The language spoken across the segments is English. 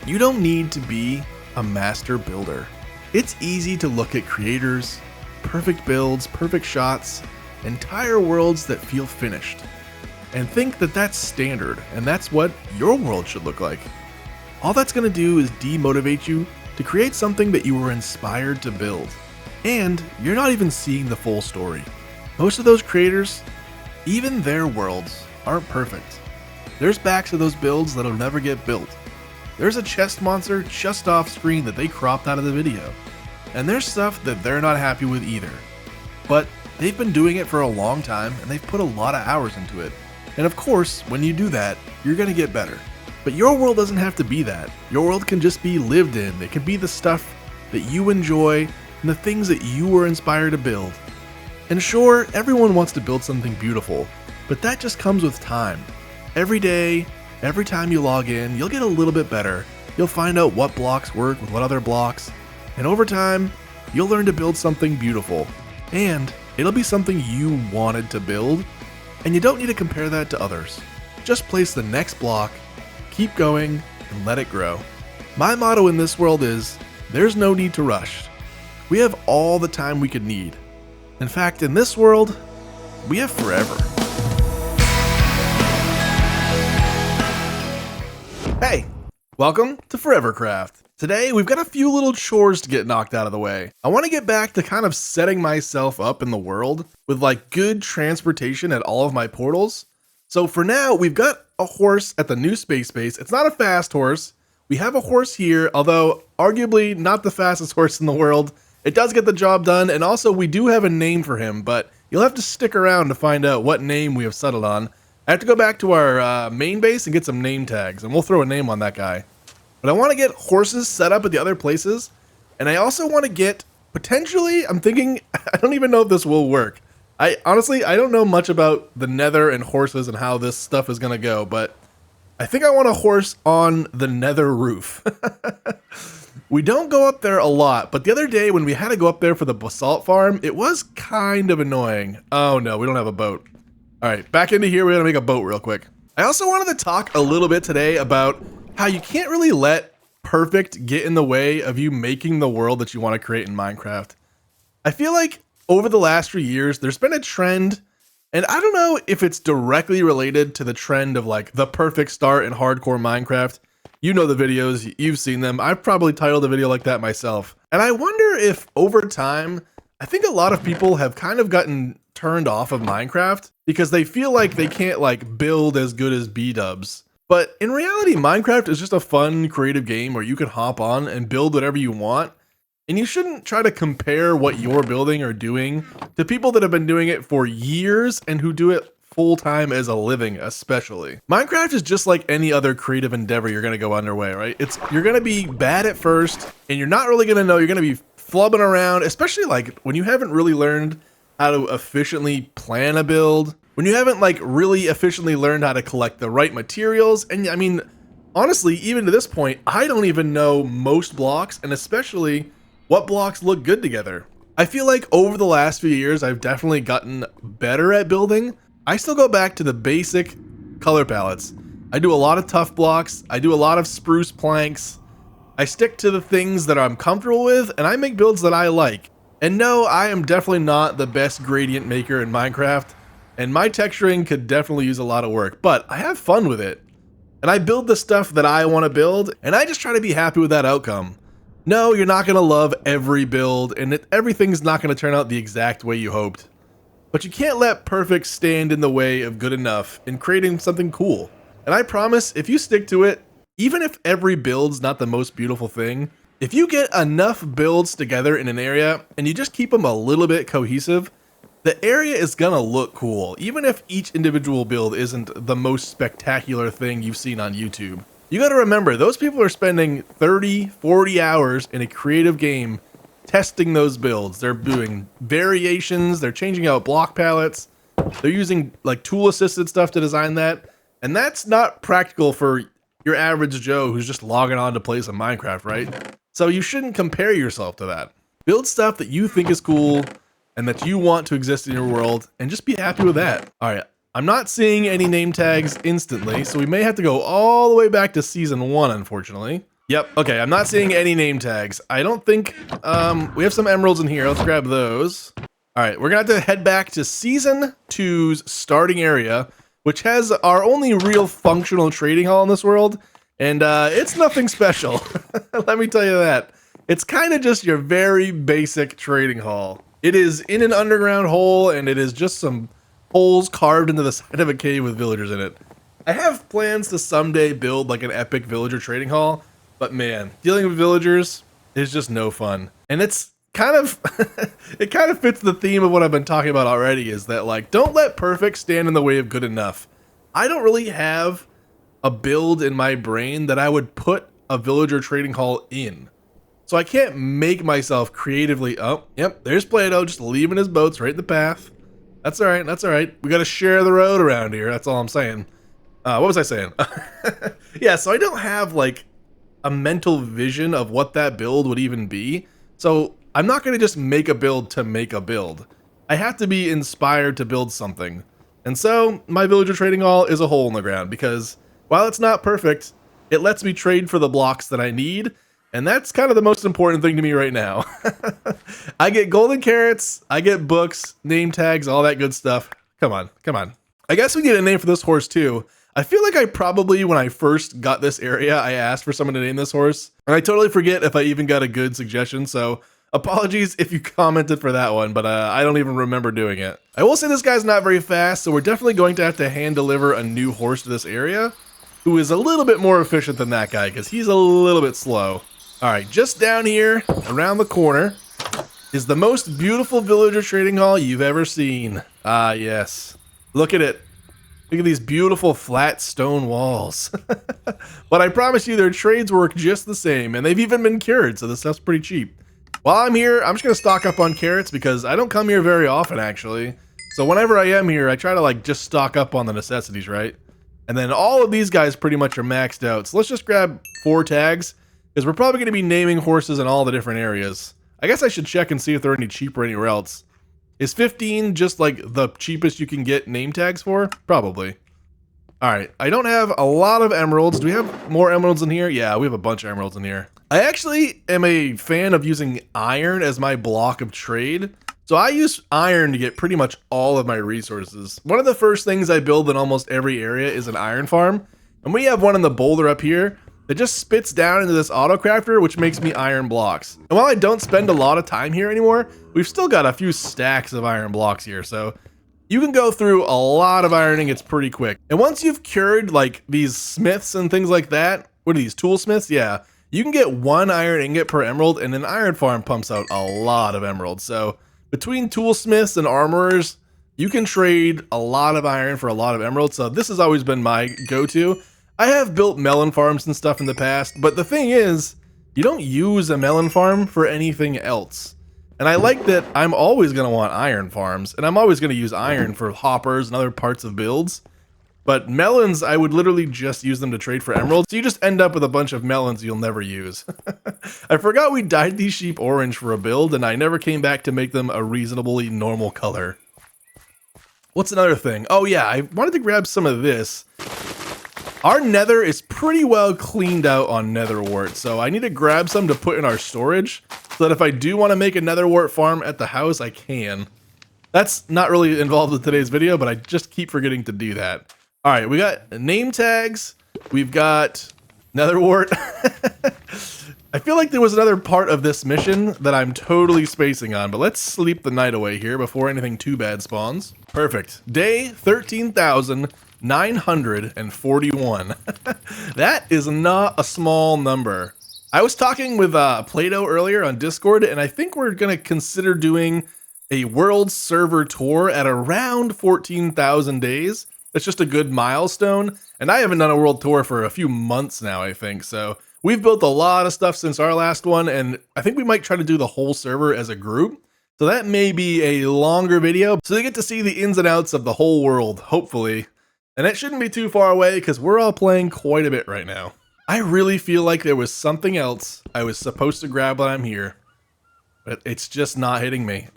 You don't need to be a master builder. It's easy to look at creators, perfect builds, perfect shots, entire worlds that feel finished, and think that that's standard and that's what your world should look like. All that's going to do is demotivate you to create something that you were inspired to build. And you're not even seeing the full story. Most of those creators, even their worlds, aren't perfect. There's backs of those builds that'll never get built. There's a chest monster just off screen that they cropped out of the video. And there's stuff that they're not happy with either. But they've been doing it for a long time and they've put a lot of hours into it. And of course, when you do that, you're gonna get better. But your world doesn't have to be that. Your world can just be lived in. It can be the stuff that you enjoy and the things that you were inspired to build. And sure, everyone wants to build something beautiful, but that just comes with time. Every day, every time you log in, you'll get a little bit better. You'll find out what blocks work with what other blocks, and over time, you'll learn to build something beautiful. And it'll be something you wanted to build, and you don't need to compare that to others. Just place the next block, keep going, and let it grow. My motto in this world is, there's no need to rush. We have all the time we could need. In fact, in this world, we have forever. Hey, welcome to ForeverCraft. Today, we've got a few little chores to get knocked out of the way. I want to get back to kind of setting myself up in the world with like good transportation at all of my portals. So for now, we've got a horse at the new space base. It's not a fast horse. We have a horse here, although arguably not the fastest horse in the world. It does get the job done, and also we do have a name for him, but you'll have to stick around to find out what name we have settled on. I have to go back to our main base and get some name tags, and we'll throw a name on that guy. But I want to get horses set up at the other places, and I also want to get, potentially, I'm thinking, I don't even know if this will work. I don't know much about the nether and horses and how this stuff is going to go, but I think I want a horse on the nether roof. We don't go up there a lot, but the other day when we had to go up there for the basalt farm, it was kind of annoying. Oh no, we don't have a boat. All right, back into here, we're gonna make a boat real quick. I also wanted to talk a little bit today about how you can't really let perfect get in the way of you making the world that you want to create in Minecraft. I feel like over the last few years, there's been a trend, and I don't know if it's directly related to the trend of like the perfect start in hardcore Minecraft. You know the videos, you've seen them. I've probably titled a video like that myself. And I wonder if over time, I think a lot of people have kind of gotten turned off of Minecraft because they feel like they can't like build as good as B-dubs. But in reality, Minecraft is just a fun, creative game where you can hop on and build whatever you want. And you shouldn't try to compare what you're building or doing to people that have been doing it for years and who do it full-time as a living, especially. Minecraft is just like any other creative endeavor you're gonna go underway, right? You're gonna be bad at first, and you're not really gonna know. You're gonna be flubbing around, especially like when you haven't really learned how to efficiently plan a build, when you haven't like really efficiently learned how to collect the right materials. And I mean, honestly, even to this point, I don't even know most blocks, and especially what blocks look good together. I feel like over the last few years, I've definitely gotten better at building. I still go back to the basic color palettes. I do a lot of tough blocks. I do a lot of spruce planks. I stick to the things that I'm comfortable with, and I make builds that I like. And no, I am definitely not the best gradient maker in Minecraft, and my texturing could definitely use a lot of work, but I have fun with it. And I build the stuff that I want to build, and I just try to be happy with that outcome. No, you're not going to love every build, and everything's not going to turn out the exact way you hoped. But you can't let perfect stand in the way of good enough in creating something cool. And I promise, if you stick to it, even if every build's not the most beautiful thing, if you get enough builds together in an area and you just keep them a little bit cohesive, the area is gonna look cool, even if each individual build isn't the most spectacular thing you've seen on YouTube. You gotta remember, those people are spending 30, 40 hours in a creative game testing those builds. They're doing variations, they're changing out block palettes, they're using like tool assisted stuff to design that, and that's not practical for your average Joe who's just logging on to play some Minecraft, right? So you shouldn't compare yourself to that. Build stuff that you think is cool and that you want to exist in your world, and just be happy with that. All right, I'm not seeing any name tags instantly, so we may have to go all the way back to season 1, unfortunately. Yep, okay, I'm not seeing any name tags. I don't think, we have some emeralds in here. Let's grab those. All right, we're gonna have to head back to Season 2's starting area, which has our only real functional trading hall in this world, and it's nothing special. Let me tell you that. It's kind of just your very basic trading hall. It is in an underground hole, and it is just some holes carved into the side of a cave with villagers in it. I have plans to someday build like an epic villager trading hall, but man, dealing with villagers is just no fun. And it's kind of, it kind of fits the theme of what I've been talking about already, is that like, don't let perfect stand in the way of good enough. I don't really have a build in my brain that I would put a villager trading hall in. So I can't make myself creatively, oh, yep, there's Plato just leaving his boats right in the path. That's all right, that's all right. We gotta share the road around here, that's all I'm saying. What was I saying? Yeah, so I don't have like a mental vision of what that build would even be. So I'm not going to just make a build to make a build. I have to be inspired to build something. And so my villager trading hall is a hole in the ground because while it's not perfect, it lets me trade for the blocks that I need. And that's kind of the most important thing to me right now. I get golden carrots, I get books, name tags, all that good stuff. Come on, come on. I guess we need a name for this horse too. I feel like I probably, when I first got this area, I asked for someone to name this horse, and I totally forget if I even got a good suggestion, so apologies if you commented for that one, but I don't even remember doing it. I will say this guy's not very fast, so we're definitely going to have to hand deliver a new horse to this area, who is a little bit more efficient than that guy, because he's a little bit slow. Alright, just down here, around the corner, is the most beautiful villager trading hall you've ever seen. Ah, yes. Look at it. Look at these beautiful flat stone walls. But I promise you their trades work just the same, and they've even been cured, so this stuff's pretty cheap. While I'm here, I'm just going to stock up on carrots because I don't come here very often, actually. So whenever I am here, I try to like just stock up on the necessities, right? And then all of these guys pretty much are maxed out. So let's just grab 4 tags because we're probably going to be naming horses in all the different areas. I guess I should check and see if they're any cheaper anywhere else. Is 15 just like the cheapest you can get name tags for? Probably. Alright, I don't have a lot of emeralds. Do we have more emeralds in here? Yeah, we have a bunch of emeralds in here. I actually am a fan of using iron as my block of trade. So I use iron to get pretty much all of my resources. One of the first things I build in almost every area is an iron farm. And we have one in the boulder up here that just spits down into this auto crafter, which makes me iron blocks. And while I don't spend a lot of time here anymore, we've still got a few stacks of iron blocks here. So you can go through a lot of ironing, it's pretty quick. And once you've cured like these smiths and things like that, what are these, toolsmiths? Yeah, you can get 1 iron ingot per emerald, and an iron farm pumps out a lot of emeralds. So between toolsmiths and armorers, you can trade a lot of iron for a lot of emeralds. So this has always been my go-to. I have built melon farms and stuff in the past, but the thing is, you don't use a melon farm for anything else. And I like that I'm always going to want iron farms, and I'm always going to use iron for hoppers and other parts of builds. But melons, I would literally just use them to trade for emeralds, so you just end up with a bunch of melons you'll never use. I forgot we dyed these sheep orange for a build, and I never came back to make them a reasonably normal color. What's another thing? Oh yeah, I wanted to grab some of this. Our nether is pretty well cleaned out on nether wart, so I need to grab some to put in our storage so that if I do want to make a nether wart farm at the house, I can. That's not really involved with today's video, but I just keep forgetting to do that. All right, we got name tags. We've got nether wart. I feel like there was another part of this mission that I'm totally spacing on, but let's sleep the night away here before anything too bad spawns. Perfect. Day 13,941. That is not a small number. I was talking with Plato earlier on Discord, and I think we're going to consider doing a world server tour at around 14,000 days. That's just a good milestone, and I haven't done a world tour for a few months now, I think, so we've built a lot of stuff since our last one, and I think we might try to do the whole server as a group. So that may be a longer video, so they get to see the ins and outs of the whole world, hopefully. And it shouldn't be too far away, because we're all playing quite a bit right now. I really feel like there was something else I was supposed to grab when I'm here, but it's just not hitting me.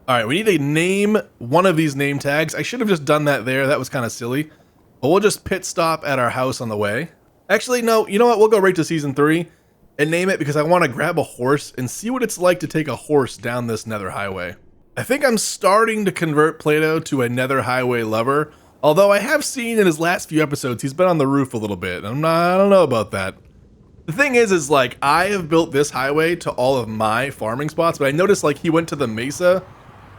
Alright, we need to name one of these name tags. I should have just done that there, that was kind of silly. But we'll just pit stop at our house on the way. Actually, no, you know what? We'll go right to season 3 and name it because I want to grab a horse and see what it's like to take a horse down this nether highway. I think I'm starting to convert Plato to a nether highway lover, although I have seen in his last few episodes he's been on the roof a little bit. I don't know about that. The thing is like I have built this highway to all of my farming spots, but I noticed like he went to the mesa,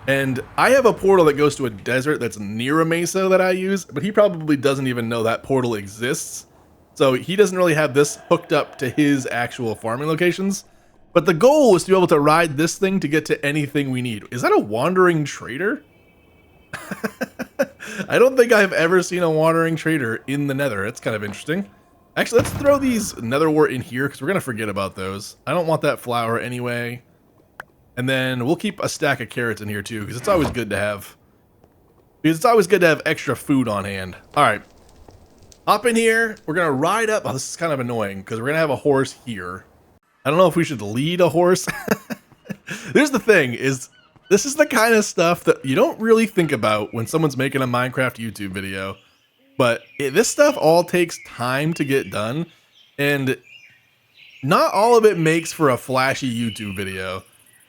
and I have a portal that goes to a desert that's near a mesa that I use, but he probably doesn't even know that portal exists. So he doesn't really have this hooked up to his actual farming locations. But the goal is to be able to ride this thing to get to anything we need. Is that a wandering trader? I don't think I've ever seen a wandering trader in the nether. It's kind of interesting. Actually, let's throw these nether wart in here because we're going to forget about those. I don't want that flour anyway. And then we'll keep a stack of carrots in here too because it's always good to have. Because it's always good to have extra food on hand. All right. Hop in here. We're going to ride up. Oh, this is kind of annoying because we're going to have a horse here. I don't know if we should lead a horse. Here's the thing is this is the kind of stuff that you don't really think about when someone's making a Minecraft YouTube video. But this stuff all takes time to get done. And not all of it makes for a flashy YouTube video.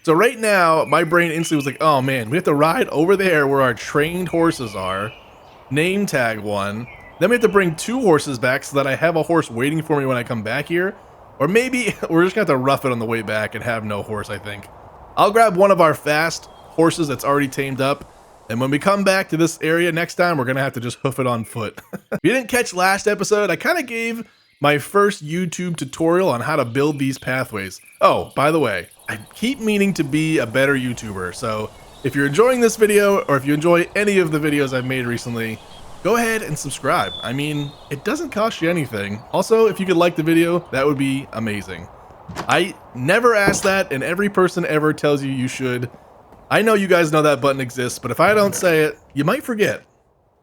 So right now, my brain instantly was like, oh man, we have to ride over there where our trained horses are. Name tag one. Then we have to bring 2 horses back so that I have a horse waiting for me when I come back here. Or maybe we're just going to have to rough it on the way back and have no horse, I think. I'll grab one of our fast horses that's already tamed up. And when we come back to this area next time, we're going to have to just hoof it on foot. If you didn't catch last episode, I kind of gave my first YouTube tutorial on how to build these pathways. Oh, by the way, I keep meaning to be a better YouTuber. So if you're enjoying this video or if you enjoy any of the videos I've made recently, go ahead and subscribe. I mean, it doesn't cost you anything. Also, if you could like the video, that would be amazing. I never ask that, and every person ever tells you you should. I know you guys know that button exists, but if I don't say it, you might forget.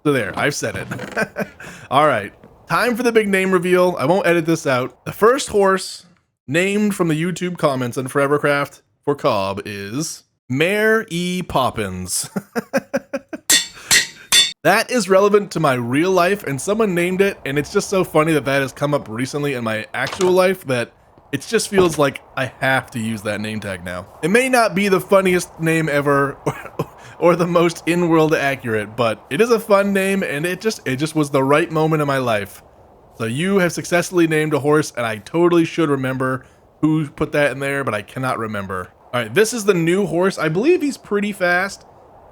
So there, I've said it. All right, time for the big name reveal. I won't edit this out. The first horse named from the YouTube comments on ForeverCraft for Cobb is Mare E. Poppins. That is relevant to my real life, and someone named it, and it's just so funny that that has come up recently in my actual life that it just feels like I have to use that name tag now. It may not be the funniest name ever or the most in-world accurate, but it is a fun name, and it just was the right moment in my life. So you have successfully named a horse, and I totally should remember who put that in there, but I cannot remember. All right, this is the new horse. I believe he's pretty fast.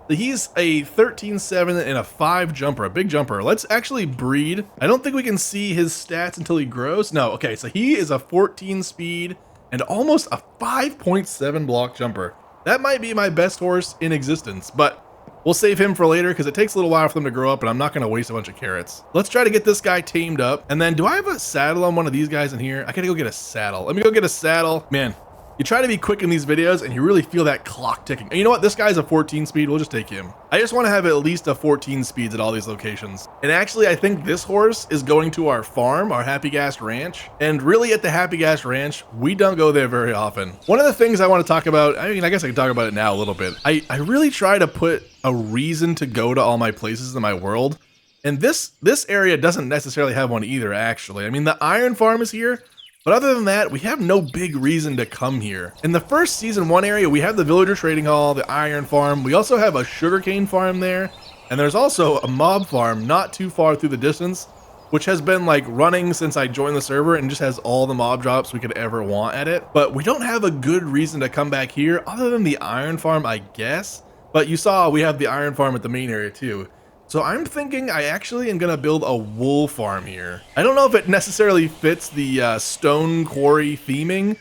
He's a 13-7 and a 5 jumper, a big jumper. Let's actually breed. I don't think we can see his stats until he grows. No, okay, so he is a 14 speed and almost a 5.7 block jumper. That might be my best horse in existence, but we'll save him for later because it takes a little while for them to grow up and I'm not going to waste a bunch of carrots. Let's try to get this guy tamed up. And then do I have a saddle on one of these guys in here? I gotta go get a saddle. Let me go get a saddle. Man, you try to be quick in these videos and you really feel that clock ticking. And you know what? This guy's a 14 speed. We'll just take him. I just want to have at least a 14 speeds at all these locations. And actually, I think this horse is going to our farm, our Happy Gas Ranch. And really at the Happy Gas Ranch, we don't go there very often. One of the things I want to talk about, I mean, I guess I can talk about it now a little bit. I really try to put a reason to go to all my places in my world. And this area doesn't necessarily have one either, actually. I mean, the iron farm is here. But other than that, we have no big reason to come here. In the first season 1 area, we have the villager trading hall, the iron farm. We also have a sugarcane farm there. And there's also a mob farm not too far through the distance, which has been like running since I joined the server and just has all the mob drops we could ever want at it. But we don't have a good reason to come back here other than the iron farm, I guess. But you saw we have the iron farm at the main area too. So I'm thinking I actually am going to build a wool farm here. I don't know if it necessarily fits the stone quarry theming,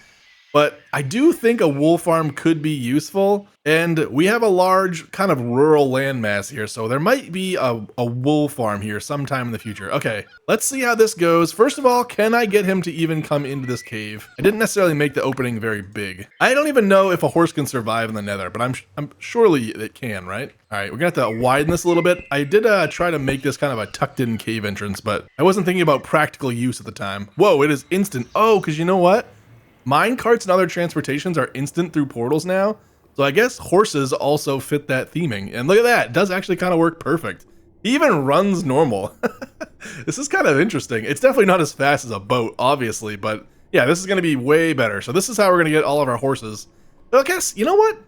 but I do think a wool farm could be useful. And we have a large kind of rural landmass here, so there might be a wool farm here sometime in the future. Okay, let's see how this goes. First of all, can I get him to even come into this cave? I didn't necessarily make the opening very big. I don't even know if a horse can survive in the nether, but I'm surely it can, right? All right, we're gonna have to widen this a little bit. I did try to make this kind of a tucked in cave entrance, but I wasn't thinking about practical use at the time. Whoa, it is instant. Oh, because you know what? Mine carts and other transportations are instant through portals now. So I guess horses also fit that theming. And look at that, it does actually kind of work perfect. He even runs normal. This is kind of interesting. It's definitely not as fast as a boat, obviously, but yeah, this is going to be way better. So this is how we're going to get all of our horses. But I guess, you know what?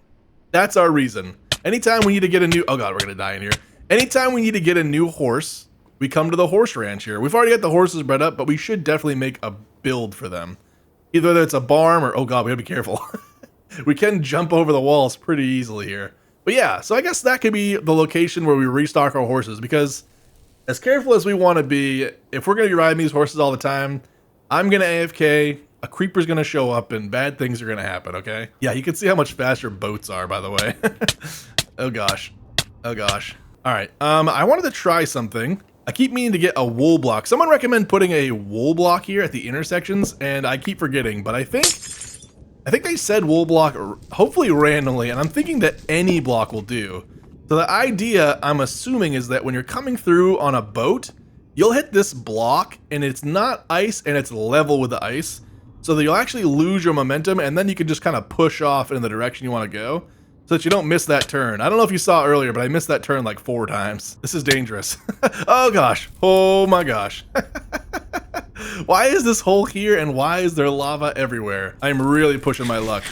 That's our reason. Anytime we need to get a new... Oh god, we're going to die in here. Anytime we need to get a new horse, we come to the horse ranch here. We've already got the horses bred up, but we should definitely make a build for them. Either it's a barn or... Oh god, we gotta be careful. We can jump over the walls pretty easily here. But yeah, so I guess that could be the location where we restock our horses, because as careful as we want to be, if we're going to be riding these horses all the time, I'm going to AFK, a creeper's going to show up, and bad things are going to happen, okay? Yeah, you can see how much faster boats are, by the way. Oh gosh. Oh gosh. Alright, I wanted to try something. I keep meaning to get a wool block. Someone recommend putting a wool block here at the intersections, and I keep forgetting, but I think they said wool block, hopefully randomly, and I'm thinking that any block will do. So the idea, I'm assuming, is that when you're coming through on a boat, you'll hit this block, and it's not ice, and it's level with the ice, so that you'll actually lose your momentum, and then you can just kind of push off in the direction you want to go, so that you don't miss that turn. I don't know if you saw earlier, but I missed that turn like 4 times. This is dangerous. Oh gosh. Oh my gosh. Why is this hole here, and why is there lava everywhere? I'm really pushing my luck.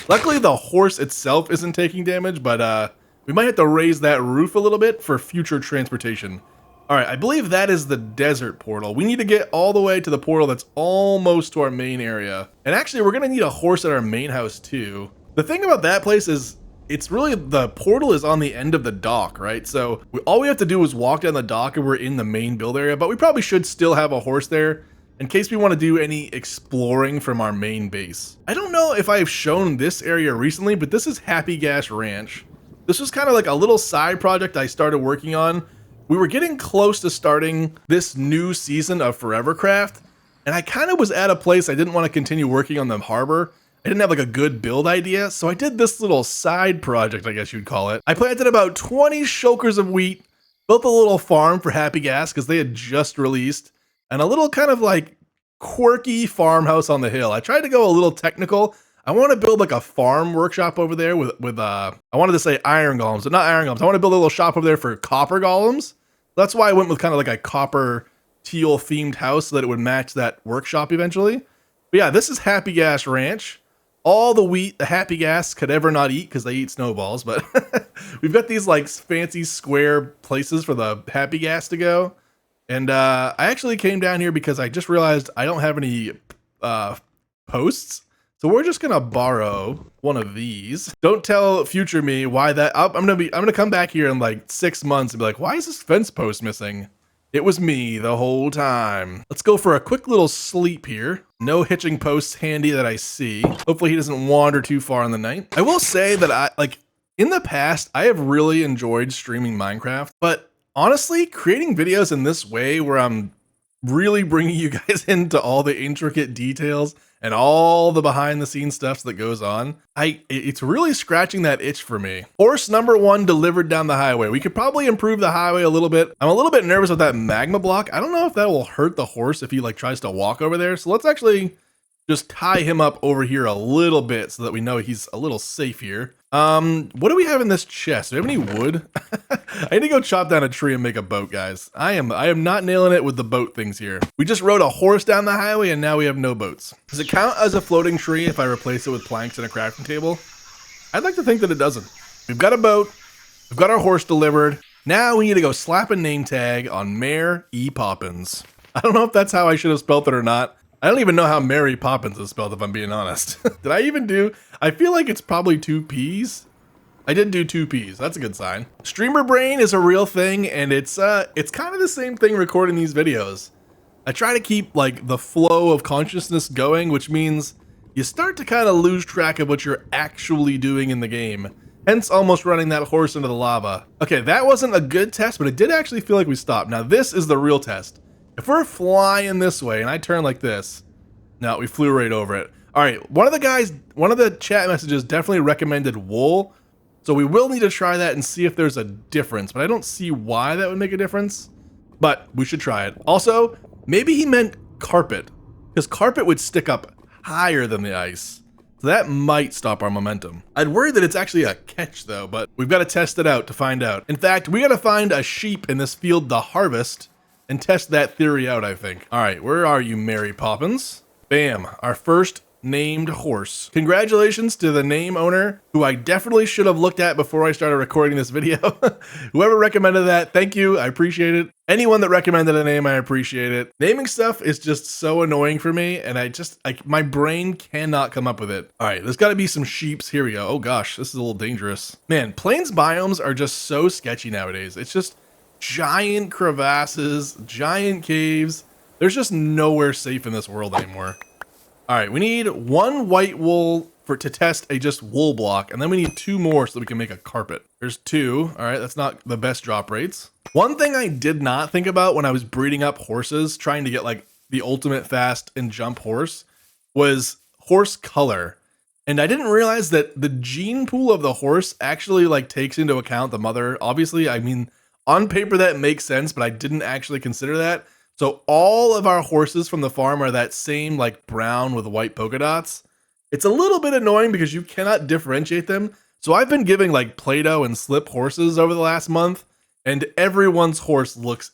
Luckily, the horse itself isn't taking damage, but we might have to raise that roof a little bit for future transportation. All right, I believe that is the desert portal. We need to get all the way to the portal that's almost to our main area. And actually, we're gonna need a horse at our main house too. The thing about that place is, it's really, the portal is on the end of the dock, right? So all we have to do is walk down the dock and we're in the main build area, but we probably should still have a horse there in case we want to do any exploring from our main base. I don't know if I've shown this area recently, but this is Happy Gas Ranch. This was kind of like a little side project I started working on. We were getting close to starting this new season of ForeverCraft, and I kind of was at a place I didn't want to continue working on the harbor. I didn't have like a good build idea, so I did this little side project, I guess you'd call it. I planted about 20 shulkers of wheat, built a little farm for Happy Gas because they had just released, and a little kind of like quirky farmhouse on the hill. I tried to go a little technical. I want to build like a farm workshop over there with I wanted to say iron golems, but not iron golems. I want to build a little shop over there for copper golems. That's why I went with kind of like a copper teal themed house so that it would match that workshop eventually. But yeah, this is Happy Gas Ranch. All the wheat the Happy Gas could ever not eat because they eat snowballs, but we've got these like fancy square places for the Happy Gas to go. And I actually came down here because I just realized I don't have any posts. So we're just gonna borrow one of these. Don't tell future me why that. I'm gonna come back here in like 6 months and be like, why is this fence post missing? It was me the whole time. Let's go for a quick little sleep here. No hitching posts handy that I see. Hopefully he doesn't wander too far in the night. I will say that in the past, I have really enjoyed streaming Minecraft, but honestly, creating videos in this way where I'm really bringing you guys into all the intricate details and all the behind the scenes stuff that goes on, it's really scratching that itch for me. Horse number 1 delivered down the highway. We could probably improve the highway a little bit. I'm a little bit nervous with that magma block. I don't know if that will hurt the horse if he like tries to walk over there. So let's actually just tie him up over here a little bit so that we know he's a little safe here. What do we have in this chest? Do we have any wood? I need to go chop down a tree and make a boat, guys. I am not nailing it with the boat things here. We just rode a horse down the highway and now we have no boats. Does it count as a floating tree if I replace it with planks and a crafting table? I'd like to think that it doesn't. We've got a boat. We've got our horse delivered. Now we need to go slap a name tag on Mayor E. Poppins. I don't know if that's how I should have spelt it or not. I don't even know how Mary Poppins is spelled, if I'm being honest. Did I even do? I feel like it's probably 2 P's. I did do 2 P's. That's a good sign. Streamer brain is a real thing, and it's kind of the same thing recording these videos. I try to keep like the flow of consciousness going, which means you start to kind of lose track of what you're actually doing in the game. Hence almost running that horse into the lava. Okay, that wasn't a good test, but it did actually feel like we stopped. Now this is the real test. If we're flying this way and I turn like this, no, we flew right over it. All right, one of the chat messages definitely recommended wool. So we will need to try that and see if there's a difference, but I don't see why that would make a difference, but we should try it. Also, maybe he meant carpet, because carpet would stick up higher than the ice. So that might stop our momentum. I'd worry that it's actually a catch though, but we've got to test it out to find out. In fact, we got to find a sheep in this field to harvest and test that theory out, I think. All right, where are you, Mary Poppins? Bam, our first named horse. Congratulations to the name owner, who I definitely should have looked at before I started recording this video. Whoever recommended that, thank you, I appreciate it. Anyone that recommended a name, I appreciate it. Naming stuff is just so annoying for me, and my brain cannot come up with it. All right, there's gotta be some sheeps. Here we go. Oh gosh, this is a little dangerous. Man, plains biomes are just so sketchy nowadays. It's just giant crevasses, giant caves. There's just nowhere safe in this world anymore. All right, we need one white wool to test a just wool block, and then we need 2 more so that we can make a carpet. There's 2. All right, that's not the best drop rates. One thing I did not think about when I was breeding up horses, trying to get like the ultimate fast and jump horse, was horse color. And I didn't realize that the gene pool of the horse actually like takes into account the mother. Obviously, I mean, on paper that makes sense, but I didn't actually consider that. So all of our horses from the farm are that same like brown with white polka dots. It's a little bit annoying because you cannot differentiate them. So I've been giving like Play-Doh and slip horses over the last month, and everyone's horse looks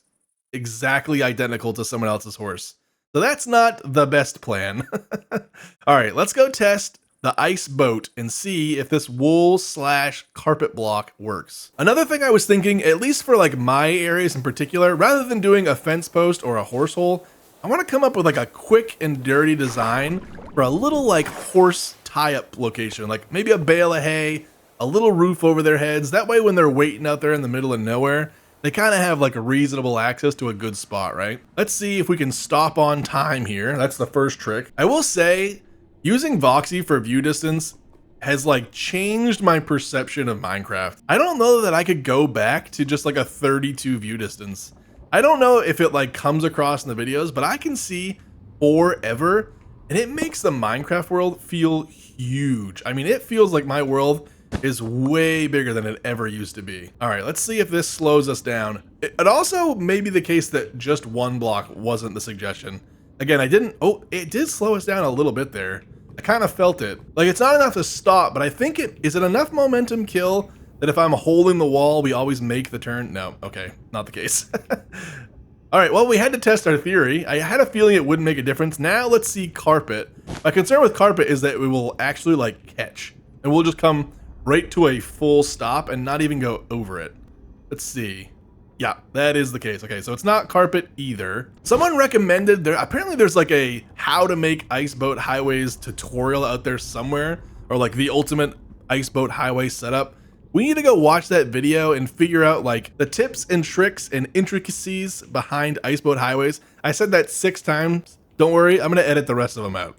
exactly identical to someone else's horse. So that's not the best plan. All right, let's go test the ice boat and see if this wool/carpet block works. Another thing I was thinking, at least for like my areas in particular, rather than doing a fence post or a horse hole, I want to come up with like a quick and dirty design for a little like horse tie-up location, like maybe a bale of hay, a little roof over their heads. That way when they're waiting out there in the middle of nowhere, they kind of have like a reasonable access to a good spot, right? Let's see if we can stop on time here. That's the first trick. I will say, using Voxy for view distance has like changed my perception of Minecraft. I don't know that I could go back to just like a 32 view distance. I don't know if it like comes across in the videos, but I can see forever, and it makes the Minecraft world feel huge. I mean, it feels like my world is way bigger than it ever used to be. All right, let's see if this slows us down. It also may be the case that just 1 block wasn't the suggestion. Again, it did slow us down a little bit there. I kind of felt it. Like, it's not enough to stop, but I think is it enough momentum kill that if I'm holding the wall, we always make the turn? No, okay, not the case. All right, well, we had to test our theory. I had a feeling it wouldn't make a difference. Now let's see carpet. My concern with carpet is that we will actually like catch, and we'll just come right to a full stop and not even go over it. Let's see. Yeah, that is the case. Okay, so it's not carpet either. Someone recommended apparently there's like a how to make ice boat highways tutorial out there somewhere, or like the ultimate ice boat highway setup. We need to go watch that video and figure out like the tips and tricks and intricacies behind ice boat highways. I said that 6 times. Don't worry, I'm gonna edit the rest of them out.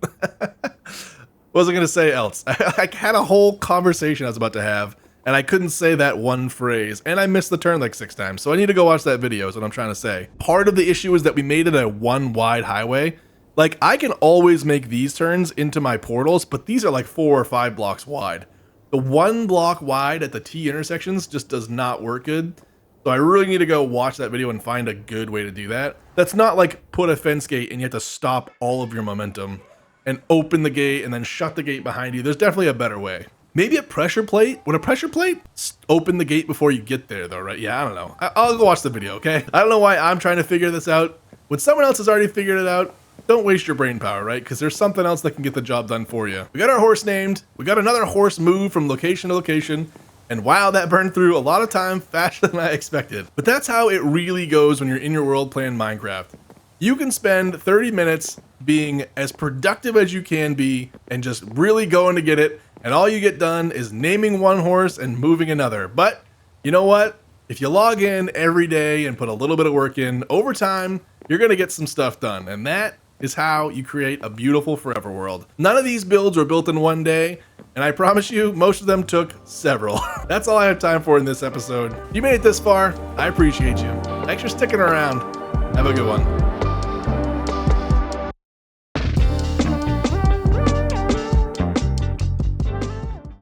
What was I gonna say else? I had a whole conversation I was about to have, and I couldn't say that one phrase, and I missed the turn like 6 times, so I need to go watch that video is what I'm trying to say. Part of the issue is that we made it a 1 wide highway. Like, I can always make these turns into my portals, but these are like 4 or 5 blocks wide. The 1 block wide at the T intersections just does not work good, so I really need to go watch that video and find a good way to do that. That's not like put a fence gate and you have to stop all of your momentum and open the gate and then shut the gate behind you. There's definitely a better way. Maybe a pressure plate? Would a pressure plate open the gate before you get there though, right? Yeah, I don't know. I'll go watch the video, okay? I don't know why I'm trying to figure this out. When someone else has already figured it out, don't waste your brain power, right? Because there's something else that can get the job done for you. We got our horse named. We got another horse moved from location to location. And wow, that burned through a lot of time faster than I expected. But that's how it really goes when you're in your world playing Minecraft. You can spend 30 minutes being as productive as you can be and just really going to get it. And all you get done is naming one horse and moving another. But you know what? If you log in every day and put a little bit of work in, over time, you're going to get some stuff done. And that is how you create a beautiful forever world. None of these builds were built in one day, and I promise you, most of them took several. That's all I have time for in this episode. If you made it this far, I appreciate you. Thanks for sticking around. Have a good one.